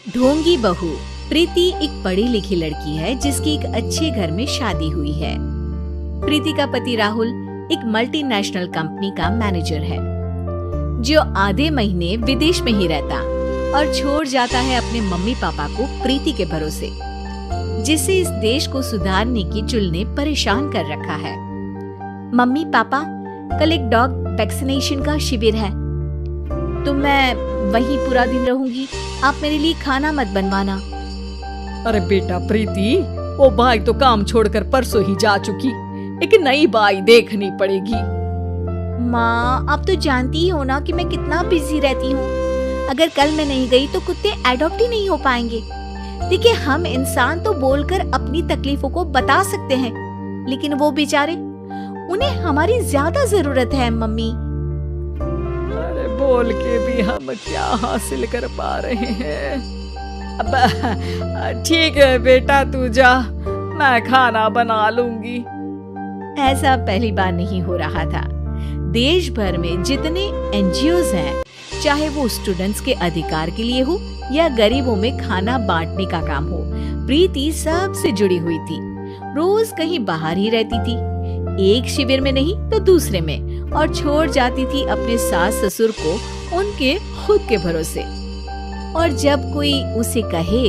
ढोंगी बहू। प्रीति एक पढ़ी लिखी लड़की है जिसकी एक अच्छे घर में शादी हुई है। प्रीति का पति राहुल एक मल्टीनेशनल कंपनी का मैनेजर है जो आधे महीने विदेश में ही रहता और छोड़ जाता है अपने मम्मी पापा को प्रीति के भरोसे, जिससे इस देश को सुधारने की चुल ने परेशान कर रखा है। मम्मी पापा, कल एक डॉग वैक्सीनेशन का शिविर है तो मैं वहीं पूरा दिन रहूंगी। आप मेरे लिए खाना मत बनवाना। अरे बेटा प्रीति, वो बाई तो काम छोड़कर परसों ही जा चुकी, एक नई बाई देखनी पड़ेगी। माँ, आप तो जानती ही हो ना कि मैं कितना बिजी रहती हूँ। अगर कल मैं नहीं गई तो कुत्ते एडॉप्ट ही नहीं हो पाएंगे। देखिए, हम इंसान तो बोलकर अपनी तकलीफों को बता सकते हैं, लेकिन वो बेचारे, उन्हें हमारी ज्यादा जरूरत है मम्मी। अरे बोल के भी हम क्या हासिल कर पा रहे हैं। अब ठीक है बेटा, तू जा, मैं खाना बना लूंगी। ऐसा पहली बार नहीं हो रहा था। देश भर में जितने एनजीओज हैं, चाहे वो स्टूडेंट्स के अधिकार के लिए हो या गरीबों में खाना बांटने का काम हो, प्रीति सबसे जुड़ी हुई थी। रोज कहीं बाहर ही रहती थी, एक शिविर में नहीं तो दूसरे में, और छोड़ जाती थी अपने सास ससुर को उनके खुद के भरोसे। और जब कोई उसे कहे,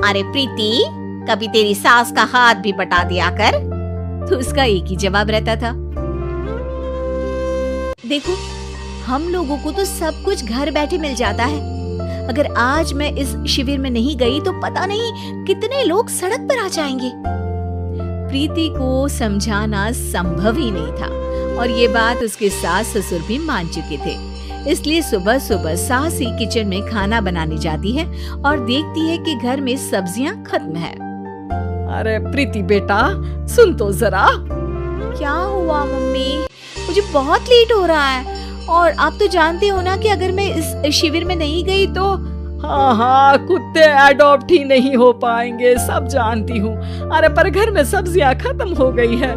अरे प्रीति, कभी तेरी सास का हाथ भी बटा दिया कर, तो उसका एक ही जवाब रहता था, देखो, हम लोगों को तो सब कुछ घर बैठे मिल जाता है। अगर आज मैं इस शिविर में नहीं गई तो पता नहीं कितने लोग सड़क पर आ जाएंगे। प्रीति को समझाना संभव ही नहीं था और ये बात उसके सास ससुर भी मान चुके थे। इसलिए सुबह सुबह सास ही किचन में खाना बनाने जाती है और देखती है कि घर में सब्जियां खत्म है। अरे प्रीति बेटा, सुन तो जरा। क्या हुआ मम्मी? मुझे बहुत लेट हो रहा है और आप तो जानते हो ना कि अगर मैं इस शिविर में नहीं गई तो। हाँ, कुत्ते एडॉप्ट ही नहीं हो पाएंगे, सब जानती हूँ। अरे पर घर में सब्जियां खत्म हो गई है।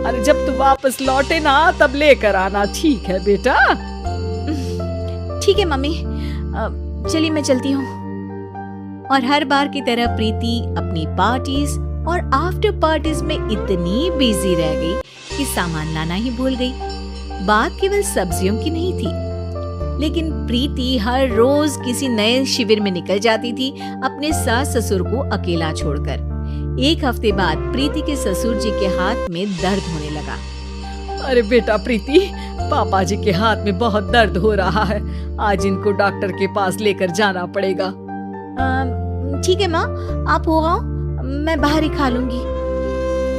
अरे जब तू वापस लौटे ना तब लेकर आना, ठीक है बेटा? ठीक है मम्मी, चलिए मैं चलती हूँ। और हर बार की तरह प्रीति अपनी पार्टीज और आफ्टर पार्टीज में इतनी बिजी रह गई कि सामान लाना ही भूल गई। बात केवल सब्जियों की नहीं थी, लेकिन प्रीति हर रोज किसी नए शिविर में निकल जाती थी अपने सास ससुर को अकेला छोड़कर। एक हफ्ते बाद प्रीति के ससुर जी के हाथ में दर्द होने लगा। अरे बेटा प्रीति, पापा जी के हाथ में बहुत दर्द हो रहा है, आज इनको डॉक्टर के पास लेकर जाना पड़ेगा। ठीक है माँ, आप हो आओ, मैं बाहर ही खा लूंगी।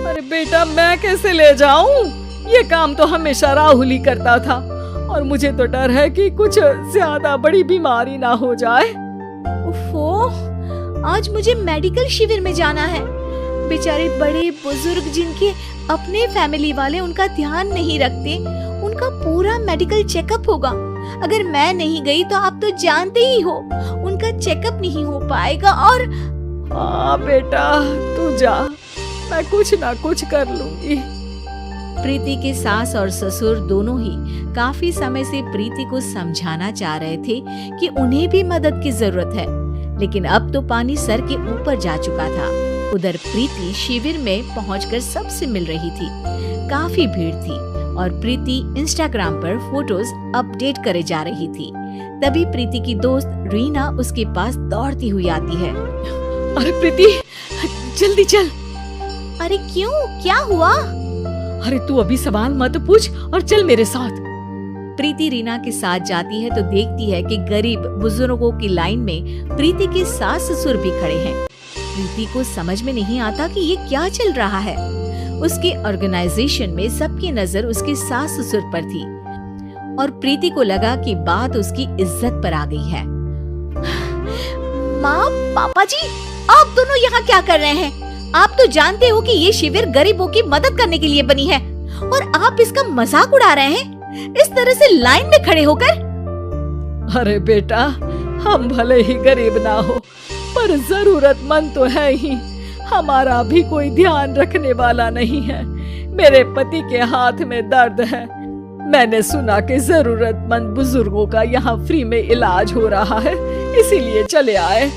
अरे बेटा, मैं कैसे ले जाऊं? ये काम तो हमेशा राहुल ही करता था और मुझे तो डर है कि कुछ ज्यादा बड़ी बीमारी ना हो जाए। उफ़ो, आज मुझे मेडिकल शिविर में जाना है। बेचारे बड़े बुजुर्ग जिनके अपने फैमिली वाले उनका ध्यान नहीं रखते, उनका पूरा मेडिकल चेकअप होगा। अगर मैं नहीं गई तो आप तो जानते ही हो, उनका चेकअप नहीं हो पाएगा। और हाँ बेटा, तू जा, मैं कुछ ना कुछ कर लूंगी। प्रीति के सास और ससुर दोनों ही काफी समय से प्रीति को समझाना चाह रहे थे कि उन्हें भी मदद की जरूरत है, लेकिन अब तो पानी सर के ऊपर जा चुका था। उधर प्रीति शिविर में पहुंचकर सबसे मिल रही थी। काफी भीड़ थी और प्रीति इंस्टाग्राम पर फोटोज अपडेट करे जा रही थी। तभी प्रीति की दोस्त रीना उसके पास दौड़ती हुई आती है। अरे प्रीति, जल्दी चल। अरे क्यों, क्या हुआ? अरे तू अभी सवाल मत पूछ और चल मेरे साथ। प्रीति रीना के साथ जाती है तो देखती है कि गरीब बुजुर्गों की लाइन में प्रीति के सास ससुर भी खड़े हैं। प्रीति को समझ में नहीं आता कि ये क्या चल रहा है। उसके ऑर्गेनाइजेशन में सबकी नजर उसके सास ससुर पर थी और प्रीति को लगा कि बात उसकी इज्जत पर आ गई है। माँ, पापा जी, आप दोनों यहाँ क्या कर रहे हैं? आप तो जानते हो कि ये शिविर गरीबों की मदद करने के लिए बनी है और आप इसका मजाक उड़ा रहे हैं इस तरह से लाइन में खड़े होकर। अरे बेटा, हम भले ही गरीब ना हो पर जरूरतमंद तो है ही। हमारा भी कोई ध्यान रखने वाला नहीं है। मेरे पति के हाथ में दर्द है, मैंने सुना कि जरूरतमंद बुजुर्गों का यहाँ फ्री में इलाज हो रहा है, इसीलिए चले आए।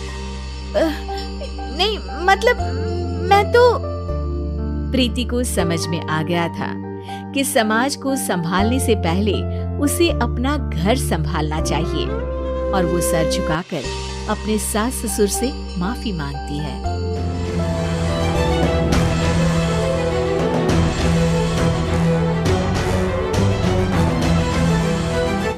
नहीं मतलब मैं तो। प्रीति को समझ में आ गया था कि समाज को संभालने से पहले उसे अपना घर संभालना चाहिए और वो सर झुकाकर अपने सास ससुर से माफी मांगती है।